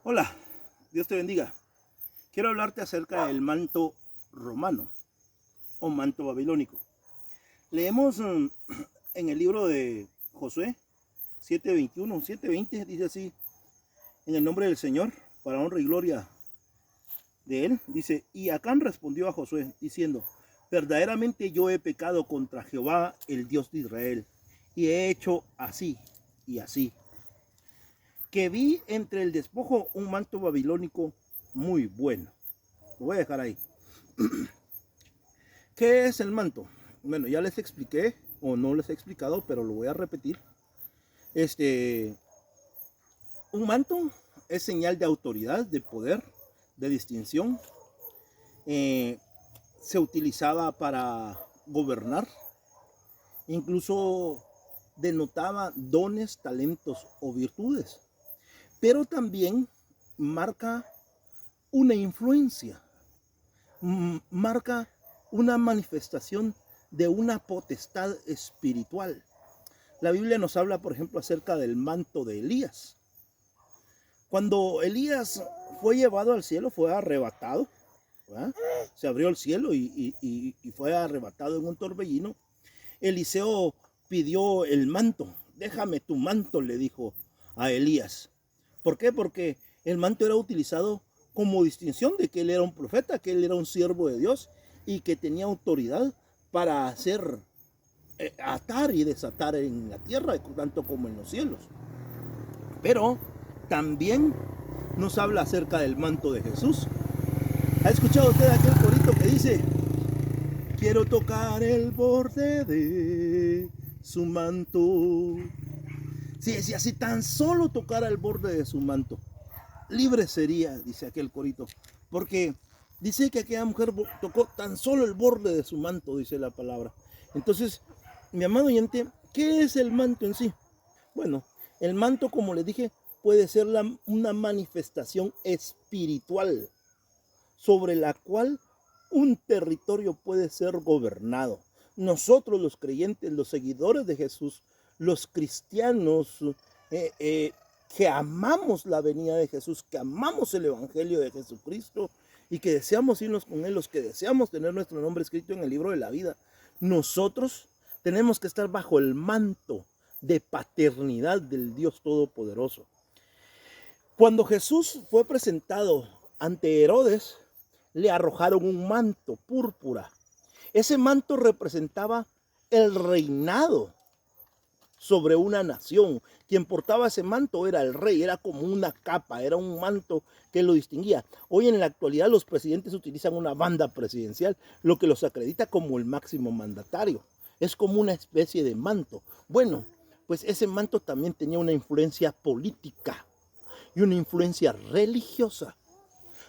Hola, Dios te bendiga. Quiero hablarte acerca del manto romano o manto babilónico. Leemos en el libro de Josué 7:21, 7:20, dice así: en el nombre del Señor, para honra y gloria de él, dice: y Acán respondió a Josué diciendo: verdaderamente yo he pecado contra Jehová, el Dios de Israel, y he hecho así y así, que vi entre el despojo un manto babilónico muy bueno. Lo voy a dejar ahí. ¿Qué es el manto? Bueno, ya les expliqué, o no les he explicado, pero lo voy a repetir. Un manto es señal de autoridad, de poder, de distinción. Se utilizaba para gobernar. Incluso denotaba dones, talentos o virtudes. Pero también marca una influencia, marca una manifestación de una potestad espiritual. La Biblia nos habla, por ejemplo, acerca del manto de Elías. Cuando Elías fue llevado al cielo, fue arrebatado, ¿verdad? Se abrió el cielo y fue arrebatado en un torbellino. Eliseo pidió el manto. Déjame tu manto, le dijo a Elías. ¿Por qué? Porque el manto era utilizado como distinción de que él era un profeta, que él era un siervo de Dios y que tenía autoridad para hacer, atar y desatar en la tierra, tanto como en los cielos. Pero también nos habla acerca del manto de Jesús. ¿Ha escuchado usted aquel corito que dice: quiero tocar el borde de su manto? Si así tan solo tocara el borde de su manto, libre sería, dice aquel corito, porque dice que aquella mujer tocó tan solo el borde de su manto, dice la palabra. Entonces, mi amado oyente, ¿qué es el manto en sí? Bueno, el manto, como les dije, puede ser una manifestación espiritual sobre la cual un territorio puede ser gobernado. Nosotros los creyentes, los seguidores de Jesús, los cristianos que amamos la venida de Jesús, que amamos el evangelio de Jesucristo y que deseamos irnos con él, los que deseamos tener nuestro nombre escrito en el libro de la vida, nosotros tenemos que estar bajo el manto de paternidad del Dios Todopoderoso. Cuando Jesús fue presentado ante Herodes, le arrojaron un manto púrpura. Ese manto representaba el reinado sobre una nación. Quien portaba ese manto era el rey, era como una capa, era un manto que lo distinguía. Hoy en la actualidad los presidentes utilizan una banda presidencial, lo que los acredita como el máximo mandatario. Es como una especie de manto. Bueno, pues ese manto también tenía una influencia política y una influencia religiosa.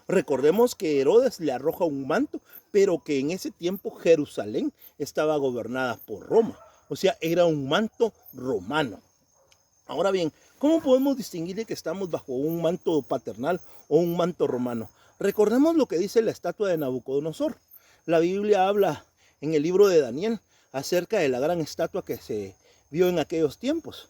Recordemos que Herodes le arroja un manto, pero que en ese tiempo Jerusalén estaba gobernada por Roma. O sea, era un manto romano. Ahora bien, ¿cómo podemos distinguir de que estamos bajo un manto paternal o un manto romano? Recordemos lo que dice la estatua de Nabucodonosor. La Biblia habla en el libro de Daniel acerca de la gran estatua que se vio en aquellos tiempos.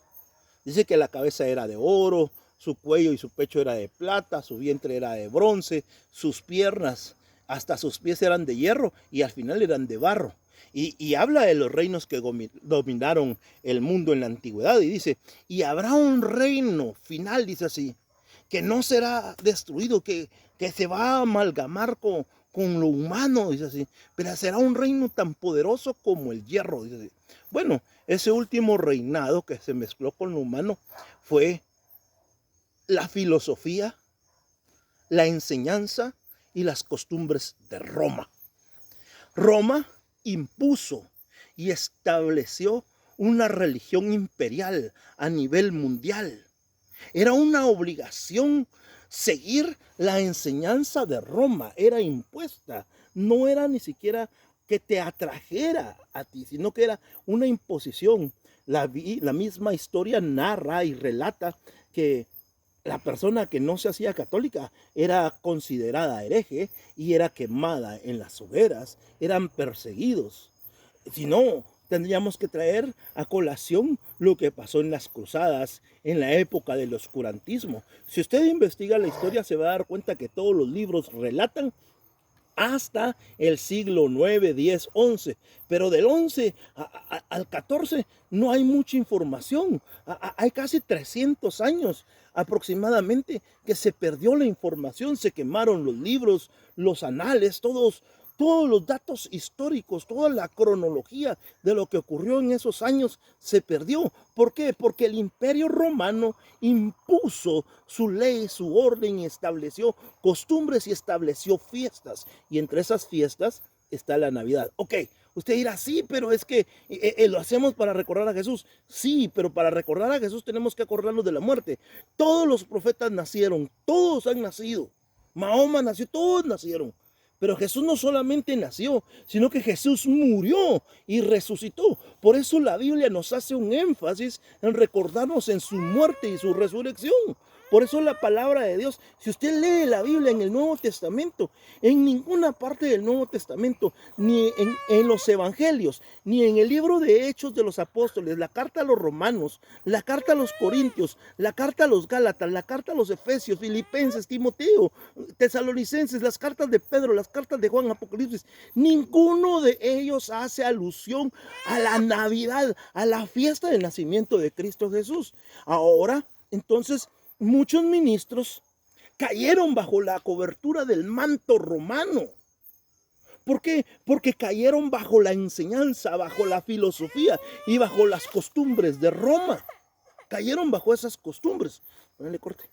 Dice que la cabeza era de oro, su cuello y su pecho era de plata, su vientre era de bronce, sus piernas, hasta sus pies eran de hierro y al final eran de barro. Y habla de los reinos que dominaron el mundo en la antigüedad y dice: y habrá un reino final, dice así, que no será destruido, que se va a amalgamar con lo humano, dice así, pero será un reino tan poderoso como el hierro, dice así. Bueno, ese último reinado que se mezcló con lo humano fue la filosofía, la enseñanza y las costumbres de Roma. Roma impuso y estableció una religión imperial a nivel mundial. Era una obligación seguir la enseñanza de Roma, era impuesta, no era ni siquiera que te atrajera a ti, sino que era una imposición. La misma historia narra y relata que la persona que no se hacía católica era considerada hereje y era quemada en las hogueras, eran perseguidos. Si no, tendríamos que traer a colación lo que pasó en las cruzadas, en la época del oscurantismo. Si usted investiga la historia, se va a dar cuenta que todos los libros relatan hasta el siglo 9, 10, 11. Pero del 11 al 14 no hay mucha información. Hay casi 300 años aproximadamente que se perdió la información, se quemaron los libros, los anales, todos los datos históricos, toda la cronología de lo que ocurrió en esos años se perdió. ¿Por qué? Porque el Imperio Romano impuso su ley, su orden, y estableció costumbres y estableció fiestas. Y entre esas fiestas está la Navidad. Ok, usted dirá, sí, pero es que lo hacemos para recordar a Jesús. Sí, pero para recordar a Jesús tenemos que acordarnos de la muerte. Todos los profetas nacieron, todos han nacido. Mahoma nació, todos nacieron. Pero Jesús no solamente nació, sino que Jesús murió y resucitó. Por eso la Biblia nos hace un énfasis en recordarnos en su muerte y su resurrección. Por eso la palabra de Dios, si usted lee la Biblia en el Nuevo Testamento, en ninguna parte del Nuevo Testamento, ni en los Evangelios, ni en el libro de Hechos de los Apóstoles, la carta a los Romanos, la carta a los Corintios, la carta a los Gálatas, la carta a los Efesios, Filipenses, Timoteo, Tesalonicenses, las cartas de Pedro, las cartas de Juan, Apocalipsis, ninguno de ellos hace alusión a la Navidad, a la fiesta del nacimiento de Cristo Jesús. Ahora, entonces, muchos ministros cayeron bajo la cobertura del manto romano. ¿Por qué? Porque cayeron bajo la enseñanza, bajo la filosofía y bajo las costumbres de Roma. Cayeron bajo esas costumbres. Ponle corte.